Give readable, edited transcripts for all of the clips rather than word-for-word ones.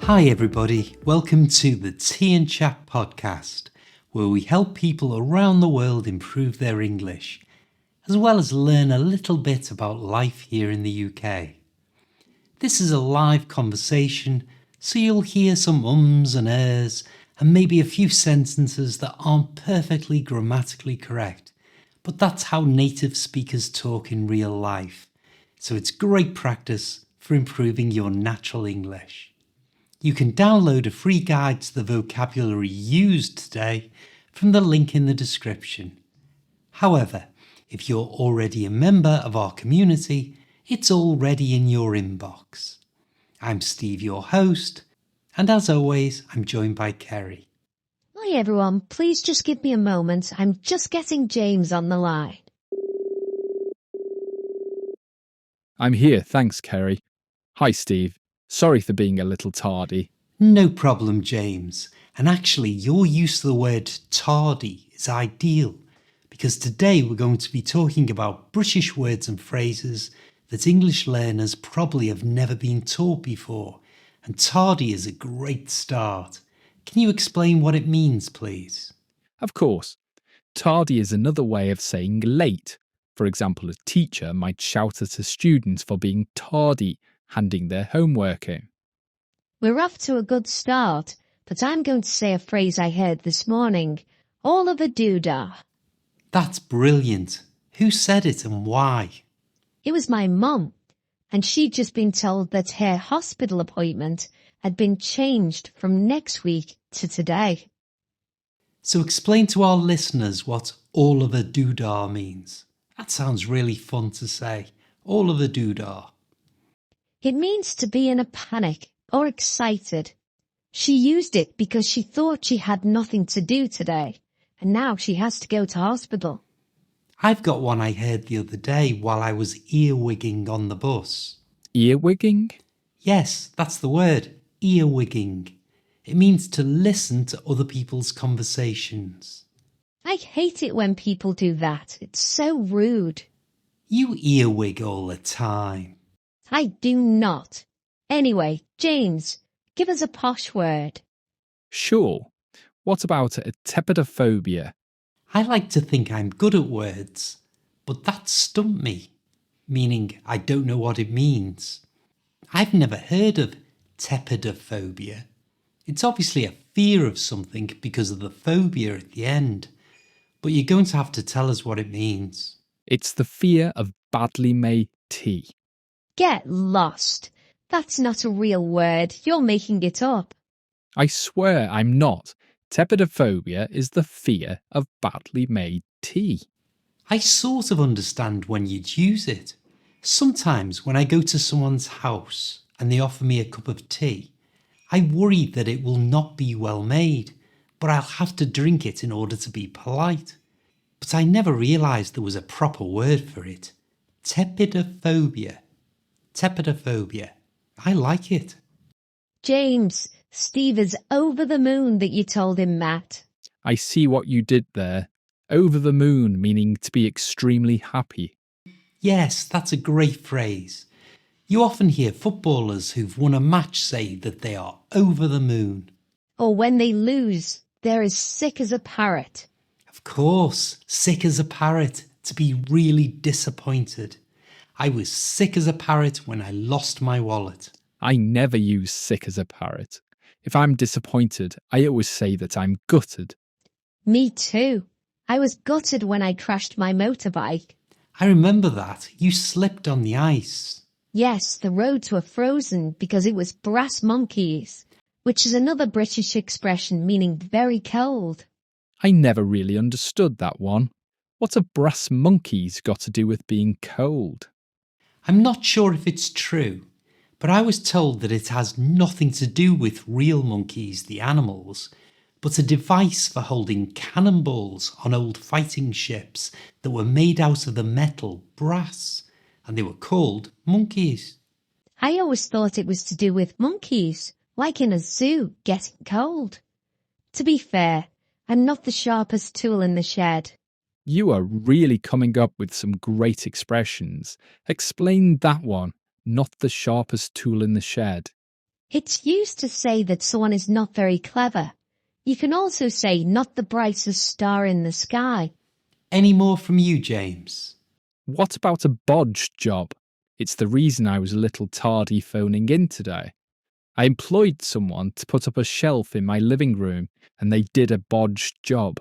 Hi everybody, welcome to the Tea and Chat podcast, where we help people around the world improve their English, as well as learn a little bit about life here in the UK. This is a live conversation, so you'll hear some ums and ers, and maybe a few sentences that aren't perfectly grammatically correct, but that's how native speakers talk in real life, so it's great practice for improving your natural English. You can download a free guide to the vocabulary used today from the link in the description. However, if you're already a member of our community, it's already in your inbox. I'm Steve, your host, and as always, I'm joined by Kerry. Hi everyone, please just give me a moment. I'm just getting James on the line. I'm here, thanks, Kerry. Hi, Steve. Sorry for being a little tardy. No problem, James. And actually, your use of the word tardy is ideal, because today we're going to be talking about British words and phrases that English learners probably have never been taught before, and tardy is a great start. Can you explain what it means, please? Of course. Tardy is another way of saying late. For example, a teacher might shout at a student for being tardy, handing their homework in. We're off to a good start, but I'm going to say a phrase I heard this morning. All of a doodah. That's brilliant. Who said it and why? It was my mum, and she'd just been told that her hospital appointment had been changed from next week to today. So explain to our listeners what all of a doodah means. That sounds really fun to say. All of a doodah. It means to be in a panic or excited. She used it because she thought she had nothing to do today, and now she has to go to hospital. I've got one I heard the other day while I was earwigging on the bus. Earwigging? Yes, that's the word, earwigging. It means to listen to other people's conversations. I hate it when people do that. It's so rude. You earwig all the time. I do not. Anyway, James, give us a posh word. Sure. What about a tepidophobia? I like to think I'm good at words, but that stumped me, meaning I don't know what it means. I've never heard of tepidophobia. It's obviously a fear of something because of the phobia at the end, but you're going to have to tell us what it means. It's the fear of badly made tea. Get lost. That's not a real word. You're making it up. I swear I'm not. Tepidophobia is the fear of badly made tea. I sort of understand when you'd use it. Sometimes when I go to someone's house and they offer me a cup of tea, I worry that it will not be well made, but I'll have to drink it in order to be polite. But I never realised there was a proper word for it. Tepidophobia. Tepidophobia. I like it. James, Steve is over the moon that you told him, Matt. I see what you did there. Over the moon, meaning to be extremely happy. Yes, that's a great phrase. You often hear footballers who've won a match say that they are over the moon. Or when they lose, they're as sick as a parrot. Of course, sick as a parrot, to be really disappointed. I was sick as a parrot when I lost my wallet. I never use sick as a parrot. If I'm disappointed, I always say that I'm gutted. Me too. I was gutted when I crashed my motorbike. I remember that. You slipped on the ice. Yes, the roads were frozen because it was brass monkeys, which is another British expression meaning very cold. I never really understood that one. What have brass monkeys got to do with being cold? I'm not sure if it's true, but I was told that it has nothing to do with real monkeys, the animals, but a device for holding cannonballs on old fighting ships that were made out of the metal brass, and they were called monkeys. I always thought it was to do with monkeys, like in a zoo, getting cold. To be fair, I'm not the sharpest tool in the shed. You are really coming up with some great expressions. Explain that one, not the sharpest tool in the shed. It's used to say that someone is not very clever. You can also say not the brightest star in the sky. Any more from you, James? What about a bodge job? It's the reason I was a little tardy phoning in today. I employed someone to put up a shelf in my living room and they did a bodge job,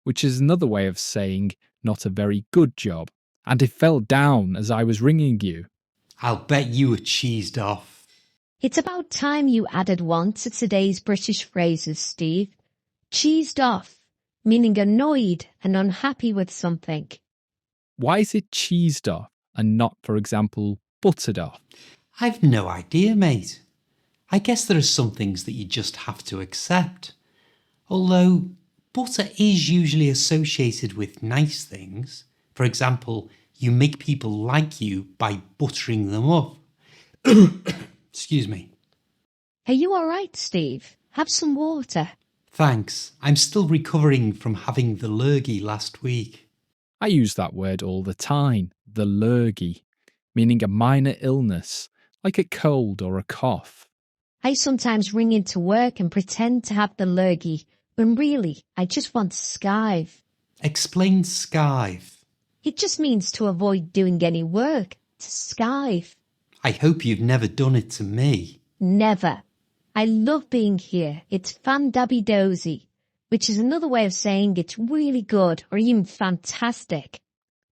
which is another way of saying not a very good job. And it fell down as I was ringing you. I'll bet you were cheesed off. It's about time you added one to today's British phrases, Steve. Cheesed off, meaning annoyed and unhappy with something. Why is it cheesed off and not, for example, buttered off? I've no idea, mate. I guess there are some things that you just have to accept. Although butter is usually associated with nice things. For example, you make people like you by buttering them up. Excuse me. Are you alright, Steve? Have some water. Thanks. I'm still recovering from having the lurgy last week. I use that word all the time, the lurgy, meaning a minor illness, like a cold or a cough. I sometimes ring into work and pretend to have the lurgy, when really I just want to skive. Explain skive. It just means to avoid doing any work, to skive. I hope you've never done it to me. Never. I love being here. It's fan-dabby-dozy, which is another way of saying it's really good or even fantastic.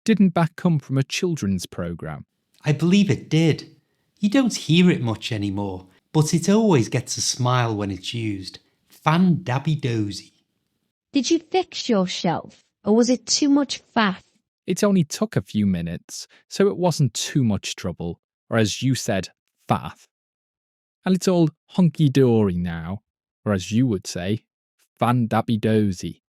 Didn't that come from a children's programme? I believe it did. You don't hear it much anymore, but it always gets a smile when it's used. Fan-dabby-dozy. Did you fix your shelf, or was it too much faff? It only took a few minutes, so it wasn't too much trouble, or as you said, faff. And it's all hunky-dory now, or as you would say, fan-dabby-dozy.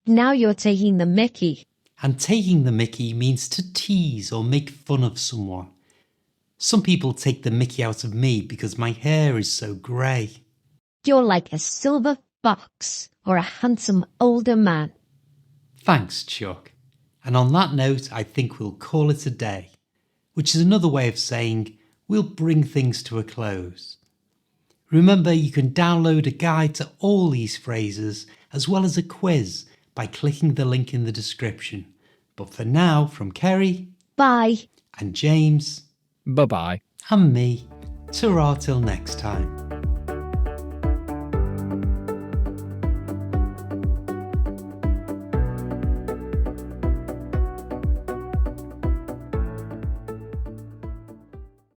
Now you're taking the mickey. And taking the mickey means to tease or make fun of someone. Some people take the mickey out of me because my hair is so grey. You're like a silver fox or a handsome older man. Thanks, Chuck. And on that note, I think we'll call it a day, which is another way of saying we'll bring things to a close. Remember, you can download a guide to all these phrases as well as a quiz by clicking the link in the description. But for now, from Kerry, Bye. and James, Bye-bye. and me, ta-ra till next time.